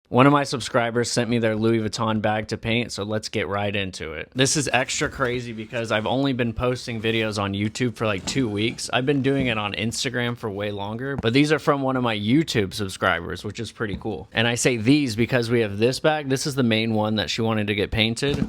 One of my subscribers sent me their Louis Vuitton bag to paint, so let's get right into it. This is extra crazy because I've only been posting videos on YouTube for like 2 weeks. I've been doing it on Instagram for way longer, but these are from one of my YouTube subscribers, which is pretty cool. And I say these because we have this bag. This is the main one that she wanted to get painted.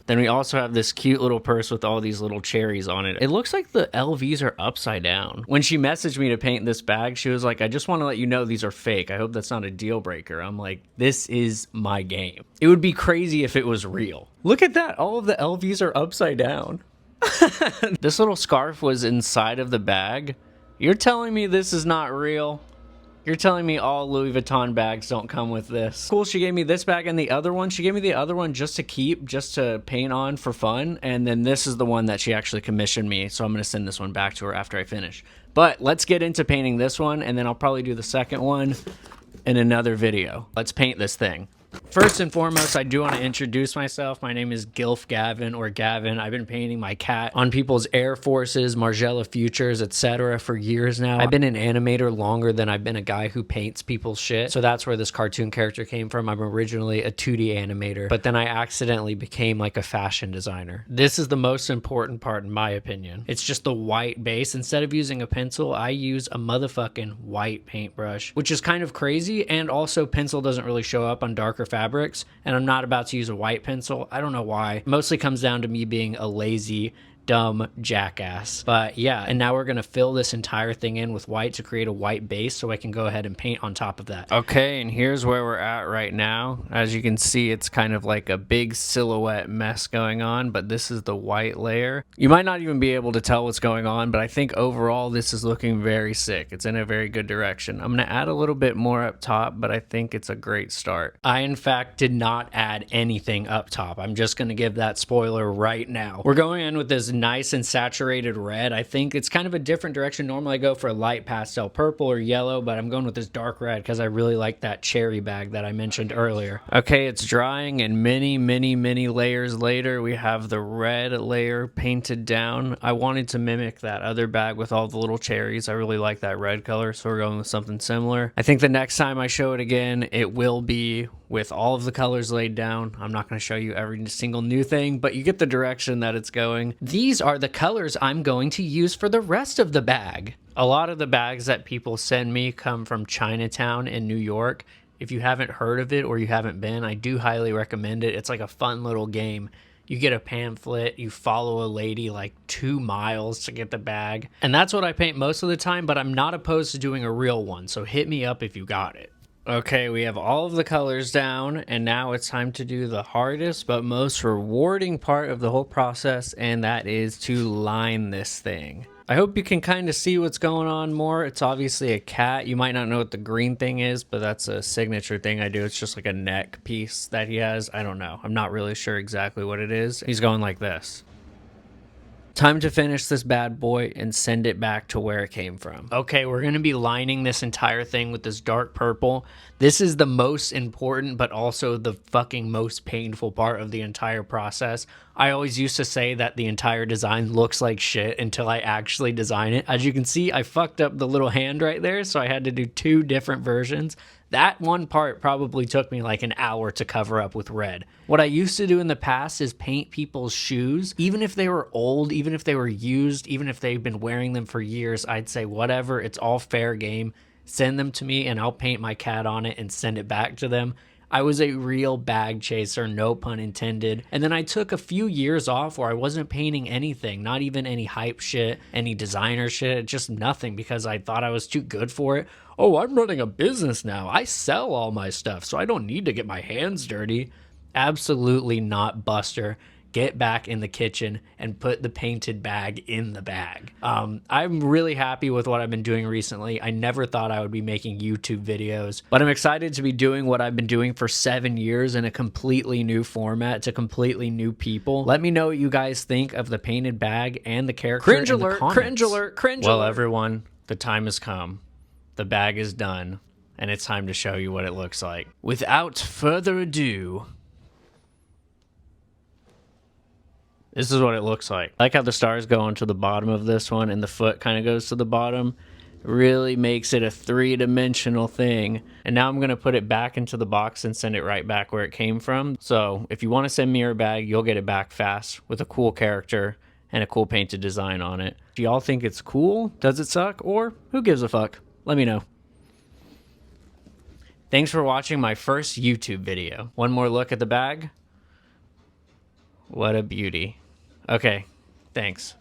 Then we also have this cute little purse with all these little cherries on it. It looks like the LVs are upside down. When she messaged me to paint this bag, she was like, I just want to let you know these are fake. I hope that's not a deal breaker. I'm like, this is my game. It would be crazy if it was real. Look at that. All of the LVs are upside down. This little scarf was inside of the bag. You're telling me this is not real? You're telling me all Louis Vuitton bags don't come with this. Cool, she gave me this bag and the other one. She gave me the other one just to keep, just to paint on for fun. And then this is the one that she actually commissioned me. So I'm going to send this one back to her after I finish. But let's get into painting this one, and then I'll probably do the second one in another video. Let's paint this thing. First and foremost, I do want to introduce myself. My name is Gilf Gavin, or Gavin. I've been painting my cat on people's Air Forces, Margiela Futures, etc. for years now. I've been an animator longer than I've been a guy who paints people's shit. So that's where this cartoon character came from. I'm originally a 2D animator, but then I accidentally became like a fashion designer. This is the most important part in my opinion. It's just the white base. Instead of using a pencil, I use a motherfucking white paintbrush, which is kind of crazy. And also pencil doesn't really show up on darker fabrics, and I'm not about to use a white pencil. I don't know why. It mostly comes down to me being a lazy, dumb jackass. But yeah, and now we're gonna fill this entire thing in with white to create a white base so I can go ahead and paint on top of that. Okay, and here's where we're at right now. As you can see, it's kind of like a big silhouette mess going on, but this is the white layer. You might not even be able to tell what's going on, but I think overall this is looking very sick. It's in a very good direction. I'm gonna add a little bit more up top, but I think it's a great start. I, in fact, did not add anything up top. I'm just gonna give that spoiler right now. We're going in with this nice and saturated red. I think it's kind of a different direction. Normally I go for a light pastel purple or yellow, but I'm going with this dark red because I really like that cherry bag that I mentioned earlier. Okay, it's drying, and many layers later, we have the red layer painted down. I wanted to mimic that other bag with all the little cherries. I really like that red color, so we're going with something similar. I think the next time I show it again, it will be with all of the colors laid down. I'm not going to show you every single new thing, but you get the direction that it's going. These are the colors I'm going to use for the rest of the bag. A lot of the bags that people send me come from Chinatown in New York. If you haven't heard of it or you haven't been, I do highly recommend it. It's like a fun little game. You get a pamphlet, you follow a lady like 2 miles to get the bag. And that's what I paint most of the time, but I'm not opposed to doing a real one, so hit me up if you got it. Okay, we have all of the colors down, and now it's time to do the hardest but most rewarding part of the whole process, and that is to line this thing. I hope you can kind of see what's going on more. It's obviously a cat. You might not know what the green thing is, but that's a signature thing I do. It's just like a neck piece that he has. I don't know. I'm not really sure exactly what it is. He's going like this. Time to finish this bad boy and send it back to where it came from. Okay, we're going to be lining this entire thing with this dark purple. This is the most important, but also the fucking most painful part of the entire process. I always used to say that the entire design looks like shit until I actually design it. As you can see, I fucked up the little hand right there, so I had to do 2 different versions. That one part probably took me like an hour to cover up with red. What I used to do in the past is paint people's shoes. Even if they were old, even if they were used, even if they've been wearing them for years, I'd say whatever, it's all fair game. Send them to me and I'll paint my cat on it and send it back to them. I was a real bag chaser, no pun intended. And then I took a few years off where I wasn't painting anything, not even any hype shit, any designer shit, just nothing, because I thought I was too good for it. Oh, I'm running a business now. I sell all my stuff, so I don't need to get my hands dirty. Absolutely not, Buster. Get back in the kitchen and put the painted bag in the bag. I'm really happy with what I've been doing recently. I never thought I would be making YouTube videos, but I'm excited to be doing what I've been doing for 7 years in a completely new format to completely new people. Let me know what you guys think of the painted bag and the character. Cringe alert, cringe alert, cringe alert. Well, everyone, the time has come. The bag is done, and it's time to show you what it looks like. Without further ado, this is what it looks like. I like how the stars go onto the bottom of this one and the foot kind of goes to the bottom. Really makes it a three-dimensional thing. And now I'm going to put it back into the box and send it right back where it came from. So if you want to send me your bag, you'll get it back fast with a cool character and a cool painted design on it. Do y'all think it's cool? Does it suck? Or who gives a fuck? Let me know. Thanks for watching my first YouTube video. One more look at the bag. What a beauty. Okay, thanks.